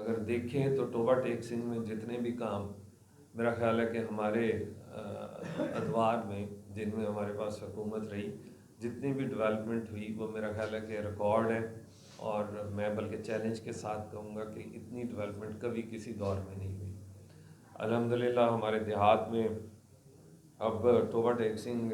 اگر دیکھیں تو ٹوبہ ٹیک سنگھ میں جتنے بھی کام میرا خیال ہے کہ ہمارے ادوار میں جن میں ہمارے پاس حکومت رہی جتنی بھی ڈیولپمنٹ ہوئی وہ میرا خیال ہے کہ ریکارڈ ہے، اور میں بلکہ چیلنج کے ساتھ کہوں گا کہ اتنی ڈیولپمنٹ کبھی کسی دور میں نہیں ہوئی۔ الحمدللہ ہمارے دیہات میں اب ٹوبہ ٹیک سنگھ،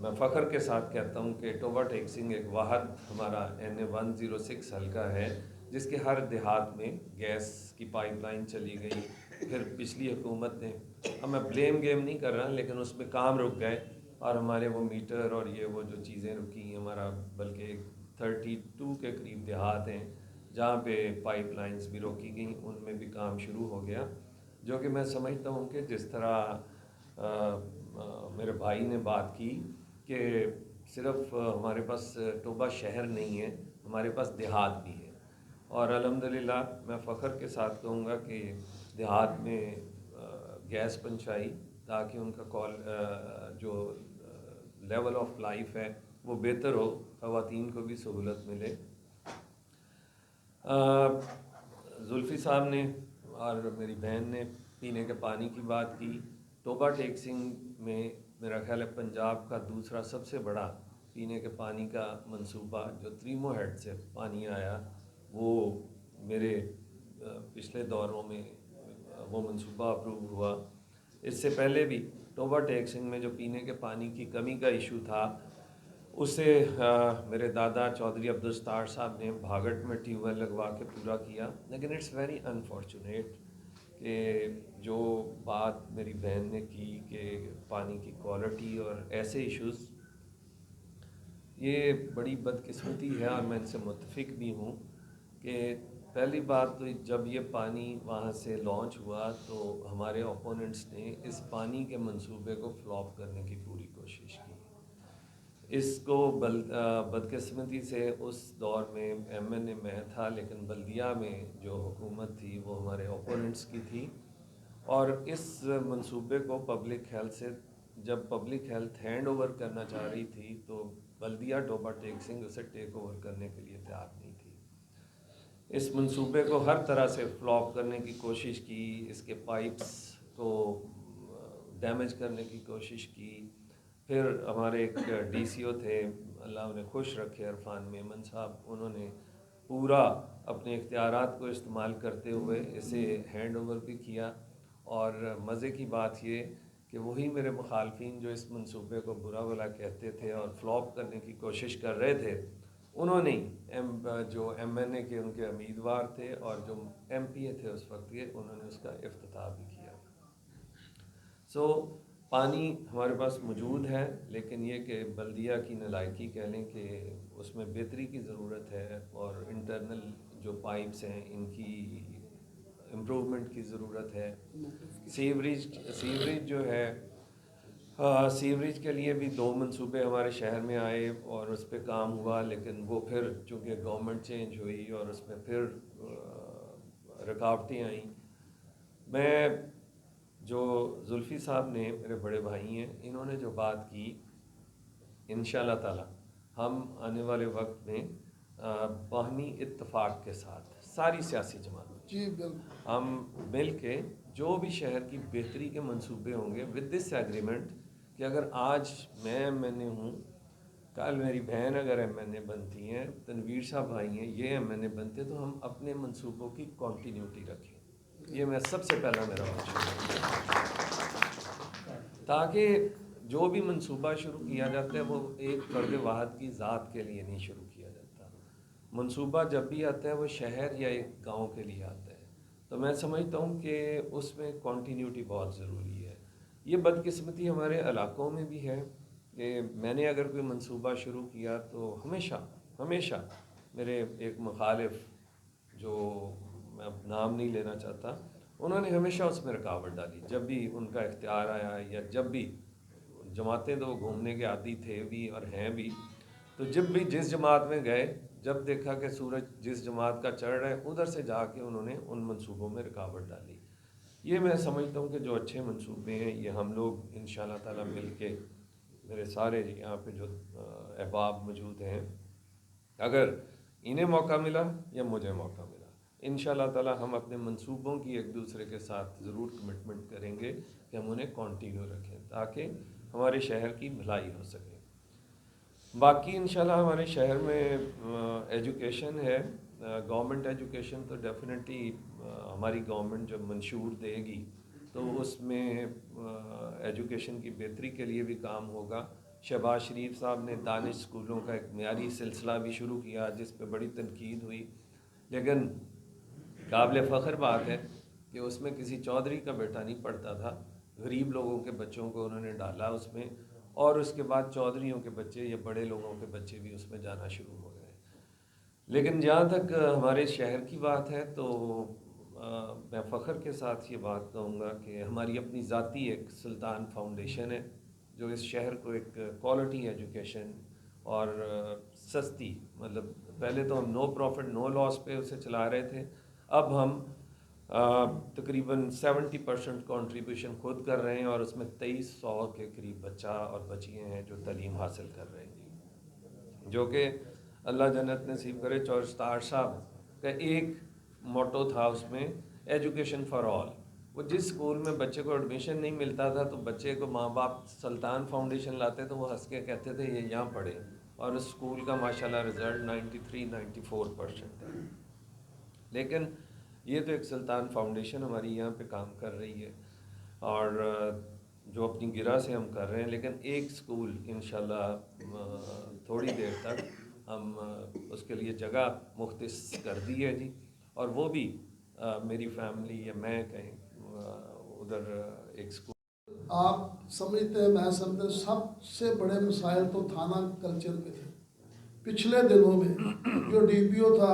میں فخر کے ساتھ کہتا ہوں کہ ٹوبہ ٹیک سنگھ ایک واحد ہمارا NA-106 حلقہ ہے جس کے ہر دیہات میں گیس کی پائپ لائن چلی گئی۔ پھر پچھلی حکومت نے، اب میں بلیم گیم نہیں کر رہا لیکن اس میں کام رک گئے اور ہمارے وہ میٹر اور یہ وہ جو چیزیں رکی، ہمارا بلکہ 32 کے قریب دیہات ہیں جہاں پہ پائپ لائنز بھی روکی گئیں، ان میں بھی کام شروع ہو گیا، جو کہ میں سمجھتا ہوں کہ جس طرح میرے بھائی نے بات کی کہ صرف ہمارے پاس ٹوبہ شہر نہیں ہے، ہمارے پاس دیہات بھی ہے، اور الحمدللہ میں فخر کے ساتھ کہوں گا کہ دیہات میں گیس پہنچائی تاکہ ان کا جو لیول آف لائف ہے وہ بہتر ہو، خواتین کو بھی سہولت ملے۔ زلفی صاحب نے اور میری بہن نے پینے کے پانی کی بات کی۔ ٹوبہ ٹیک سنگھ میں میرا خیال ہے پنجاب کا دوسرا سب سے بڑا پینے کے پانی کا منصوبہ جو تریمو ہیڈ سے پانی آیا، وہ میرے پچھلے دوروں میں وہ منصوبہ اپروو ہوا۔ اس سے پہلے بھی ٹوبہ ٹیک سنگھ میں جو پینے کے پانی کی کمی کا ایشو تھا اسے میرے دادا چودھری عبدالستار صاحب نے بھاگٹ میں ٹیوب ویل لگوا کے پورا کیا، لیکن اٹس ویری انفارچونیٹ کہ جو بات میری بہن نے کی کہ پانی کی کوالٹی اور ایسے ایشوز، یہ بڑی بدقسمتی ہے، اور میں ان سے متفق بھی ہوں کہ پہلی بات تو جب یہ پانی وہاں سے لانچ ہوا تو ہمارے اوپوننٹس نے اس پانی کے منصوبے کو فلاپ کرنے کی پوری کوشش کی۔ اس کو بدقسمتی سے اس دور میں MNA میں تھا لیکن بلدیہ میں جو حکومت تھی وہ ہمارے اوپوننٹس کی تھی، اور اس منصوبے کو پبلک ہیلتھ سے جب پبلک ہیلتھ ہینڈ اوور کرنا چاہ رہی تھی تو بلدیہ ٹوبہ ٹیک سنگھ اسے ٹیک اوور کرنے کے لیے تیار نہیں تھی۔ اس منصوبے کو ہر طرح سے فلاپ کرنے کی کوشش کی، اس کے پائپس کو ڈیمیج کرنے کی کوشش کی۔ پھر ہمارے ایک DCO تھے، اللہ انہیں خوش رکھے، عرفان میمن صاحب، انہوں نے پورا اپنے اختیارات کو استعمال کرتے ہوئے اسے ہینڈ اوور بھی کیا، اور مزے کی بات یہ کہ وہی میرے مخالفین جو اس منصوبے کو برا بھلا کہتے تھے اور فلاپ کرنے کی کوشش کر رہے تھے، انہوں نے جو MNA کے ان کے امیدوار تھے اور جو MPA تھے اس وقت کے، انہوں نے اس کا افتتاح بھی کیا۔ پانی ہمارے پاس موجود ہے، لیکن یہ کہ بلدیہ کی نالائکی کہہ لیں کہ اس میں بہتری کی ضرورت ہے، اور انٹرنل جو پائپس ہیں ان کی امپرومنٹ کی ضرورت ہے۔ سیوریج جو ہے، سیوریج کے لیے بھی 2 منصوبے ہمارے شہر میں آئے اور اس پہ کام ہوا، لیکن وہ پھر چونکہ گورنمنٹ چینج ہوئی اور اس میں پھر رکاوٹیں آئیں۔ میں جو زلفی صاحب نے، میرے بڑے بھائی ہیں، انہوں نے جو بات کی، انشاءاللہ تعالی ہم آنے والے وقت میں باہمی اتفاق کے ساتھ ساری سیاسی جماعتیں ہم مل کے جو بھی شہر کی بہتری کے منصوبے ہوں گے ود دس ایگریمنٹ کہ اگر آج میں MNA ہوں، کل میری بہن اگر MNA بنتی ہیں، تنویر صاحب بھائی ہیں یہ MNA بنتے، تو ہم اپنے منصوبوں کی کنٹینیوٹی رکھیں۔ یہ میں سب سے پہلا میرا منصوبہ، تاکہ جو بھی منصوبہ شروع کیا جاتا ہے وہ ایک فرد واحد کی ذات کے لیے نہیں شروع کیا جاتا۔ منصوبہ جب بھی آتا ہے وہ شہر یا ایک گاؤں کے لیے آتا ہے، تو میں سمجھتا ہوں کہ اس میں کنٹینیوٹی بہت ضروری ہے۔ یہ بدقسمتی ہمارے علاقوں میں بھی ہے کہ میں نے اگر کوئی منصوبہ شروع کیا تو ہمیشہ میرے ایک مخالف، جو میں اب نام نہیں لینا چاہتا، انہوں نے ہمیشہ اس میں رکاوٹ ڈالی جب بھی ان کا اختیار آیا، یا جب بھی جماعتیں تو گھومنے کے عادی تھے بھی اور ہیں بھی، تو جب بھی جس جماعت میں گئے، جب دیکھا کہ سورج جس جماعت کا چڑھ رہا ہے ادھر سے جا کے انہوں نے ان منصوبوں میں رکاوٹ ڈالی۔ یہ میں سمجھتا ہوں کہ جو اچھے منصوبے ہیں یہ ہم لوگ انشاءاللہ تعالی مل کے، میرے سارے یہاں پہ جو احباب موجود ہیں، اگر انہیں موقع ملا یا مجھے موقع ملا، انشاءاللہ تعالی ہم اپنے منصوبوں کی ایک دوسرے کے ساتھ ضرور کمٹمنٹ کریں گے کہ ہم انہیں کنٹینیو رکھیں تاکہ ہمارے شہر کی بھلائی ہو سکے۔ باقی انشاءاللہ ہمارے شہر میں ایجوکیشن ہے، گورنمنٹ ایجوکیشن تو ڈیفینیٹلی ہماری گورنمنٹ جب منشور دے گی تو اس میں ایجوکیشن کی بہتری کے لیے بھی کام ہوگا۔ شہباز شریف صاحب نے دانش اسکولوں کا ایک معیاری سلسلہ بھی شروع کیا جس پہ بڑی تنقید ہوئی، لیکن قابل فخر بات ہے کہ اس میں کسی چودھری کا بیٹا نہیں پڑھتا تھا، غریب لوگوں کے بچوں کو انہوں نے ڈالا اس میں، اور اس کے بعد چودھریوں کے بچے یا بڑے لوگوں کے بچے بھی اس میں جانا شروع ہو گئے۔ لیکن جہاں تک ہمارے شہر کی بات ہے تو میں فخر کے ساتھ یہ بات کہوں گا کہ ہماری اپنی ذاتی ایک سلطان فاؤنڈیشن ہے جو اس شہر کو ایک کوالٹی ایجوکیشن اور سستی، مطلب پہلے تو ہم نو پروفٹ نو لاس پہ اسے چلا رہے تھے، اب ہم تقریباً 70% کنٹریبیوشن خود کر رہے ہیں اور اس میں 2300 کے قریب بچہ اور بچیاں ہیں جو تعلیم حاصل کر رہے ہیں، جو کہ اللہ جنت نصیب کرے۔ چورستار صاحب کا ایک موٹو تھا اس میں، ایجوکیشن فار آل۔ وہ جس اسکول میں بچے کو ایڈمیشن نہیں ملتا تھا تو بچے کو ماں باپ سلطان فاؤنڈیشن لاتے تو وہ ہنس کے کہتے تھے یہ یہاں پڑھے، اور اس اسکول کا ماشاءاللہ رزلٹ 93-94% ہے۔ لیکن یہ تو ایک سلطان فاؤنڈیشن ہماری یہاں پہ کام کر رہی ہے اور جو اپنی گرہ سے ہم کر رہے ہیں، لیکن ایک اسکول انشاءاللہ تھوڑی دیر تک ہم اس کے لیے جگہ مختص کر دی ہے جی، اور وہ بھی میری فیملی یا میں کہیں ادھر ایک اسکول۔ آپ سمجھتے ہیں، میں سمجھتا ہوں سب سے بڑے مسائل تو تھانہ کلچر میں تھے۔ پچھلے دنوں میں جو ڈی پی او تھا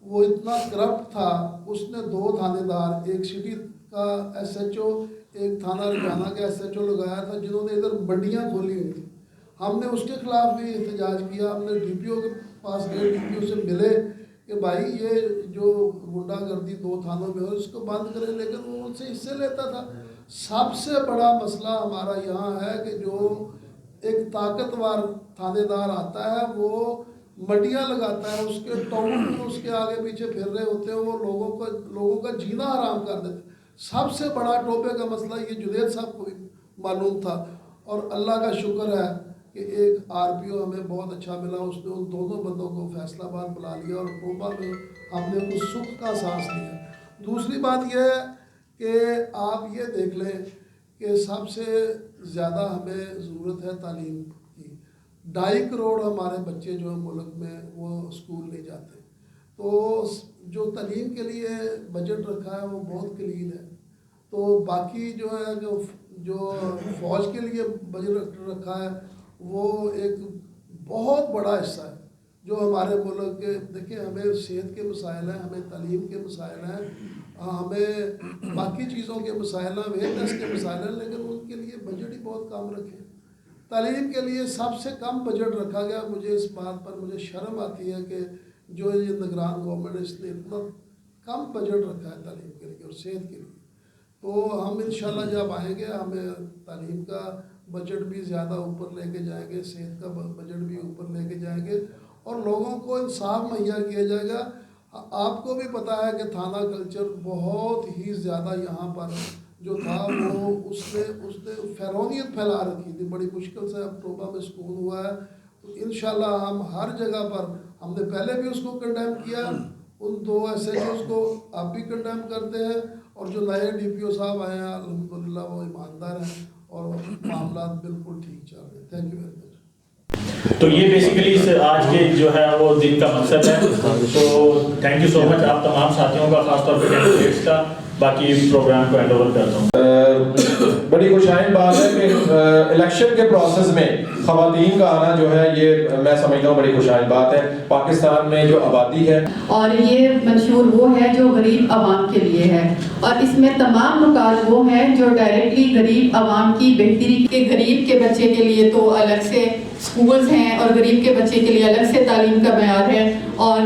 وہ اتنا کرپٹ تھا، اس نے 2 تھانے دار، ایک سٹی کا ایس ایچ او، ایک تھانہ رجانہ کا ایس ایچ او لگایا تھا جنہوں نے ادھر منڈیاں کھولی ہوئی تھیں۔ ہم نے اس کے خلاف بھی احتجاج کیا، ہم نے ڈی پی او کے پاس گئے، ڈی پی او سے ملے کہ بھائی یہ جو غنڈہ گردی 2 تھانوں میں ہو اس کو بند کریں، لیکن وہ ان سے حصے لیتا تھا۔ سب سے بڑا مسئلہ ہمارا یہاں ہے کہ جو ایک طاقتور تھانے دار آتا ہے وہ منڈیاں لگاتا ہے، اس کے ٹاؤن میں اس کے آگے پیچھے پھر رہے ہوتے ہیں، وہ لوگوں کا جینا حرام کر دیتے۔ سب سے بڑا ٹوپے کا مسئلہ یہ جنید صاحب کو بھی معلوم تھا، اور اللہ کا شکر ہے کہ ایک آر پی او ہمیں بہت اچھا ملا، اس نے ان دونوں بندوں کو فیصلہ آباد بلا لیا اور ٹوپا میں ہم نے کچھ سکھ کا سانس لیا۔ دوسری بات یہ ہے کہ آپ یہ دیکھ لیں کہ سب سے زیادہ ہمیں ضرورت ہے تعلیم کی۔ 2.5 کروڑ ہمارے بچے جو ملک میں وہ اسکول نہیں جاتے، تو جو تعلیم کے لیے بجٹ رکھا ہے وہ بہت قلیل ہے۔ تو باقی جو ہے جو فوج کے لیے بجٹ رکھا ہے وہ ایک بہت بڑا حصہ ہے جو ہمارے ملک کے، دیکھیں ہمیں صحت کے مسائل ہیں، ہمیں تعلیم کے مسائل ہیں، ہمیں باقی چیزوں کے مسائل ہیں، اویئرنیس کے مسائل ہیں، لیکن ان کے لیے بجٹ ہی بہت کم رکھے۔ تعلیم کے لیے سب سے کم بجٹ رکھا گیا۔ مجھے اس بات پر مجھے شرم آتی ہے کہ جو یہ نگران گورنمنٹ ہے اس نے اتنا کم بجٹ رکھا ہے تعلیم کے لیے اور صحت کے لیے۔ تو ہم انشاءاللہ جب آئیں گے ہمیں تعلیم کا بجٹ بھی زیادہ اوپر لے کے جائیں گے، صحت کا بجٹ بھی اوپر لے کے جائیں گے اور لوگوں کو انصاف مہیا کیا جائے گا۔ آپ کو بھی پتہ ہے کہ تھانہ کلچر بہت ہی زیادہ یہاں پر جو تھا وہ اس نے فیرونیت پھیلا رکھی تھی، بڑی مشکل سے اب ٹوبہ میں سکون ہوا ہے۔ تو انشاءاللہ ہم ہر جگہ پر، ہم نے پہلے بھی اس کو کنڈیم کیا، ان 2 ایس ایچ اوز کو اب بھی کنڈیم کرتے ہیں، اور جو نئے ڈی پی او صاحب آئے ہیں الحمدللہ وہ ایماندار ہیں اور معاملات بالکل ٹھیک چل رہے ہیں۔ Thank you very much. تو یہ بیسیکلی آج کے جو ہے وہ دن کا مقصد ہے۔ تو تھینک یو سو مچ آپ تمام ساتھیوں کا، خاص طور پہ کینڈیڈیٹس کا۔ باقی پروگرام کو ہینڈ اوور کرتا ہوں۔ بڑی خوشائن بات ہے کہ الیکشن کے پروسیس میں خواتین کا آنا جو ہے یہ میں سمجھتا ہوں بڑی خوشائن بات ہے۔ پاکستان میں جو آبادی ہے اور یہ منشور وہ ہے جو غریب عوام کے لیے ہے، اور اس میں تمام نکات وہ ہیں جو ڈائریکٹلی غریب عوام کی بہتری کے، غریب کے بچے کے لیے تو الگ سے سکولز ہیں اور غریب کے بچے کے لیے الگ سے تعلیم کا معیار ہے، اور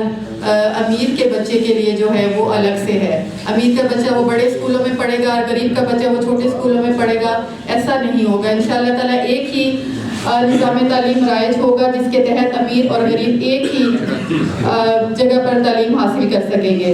امیر کے بچے کے لیے جو ہے وہ الگ سے ہے۔ امیر کا بچہ وہ بڑے اسکولوں میں پڑھے گا اور غریب کا بچہ وہ چھوٹے اسکولوں میں پڑھے گا، ایسا نہیں ہوگا۔ انشاءاللہ تعالیٰ ایک ہی نظام تعلیم رائج ہوگا جس کے تحت امیر اور غریب ایک ہی جگہ پر تعلیم حاصل کر سکیں گے۔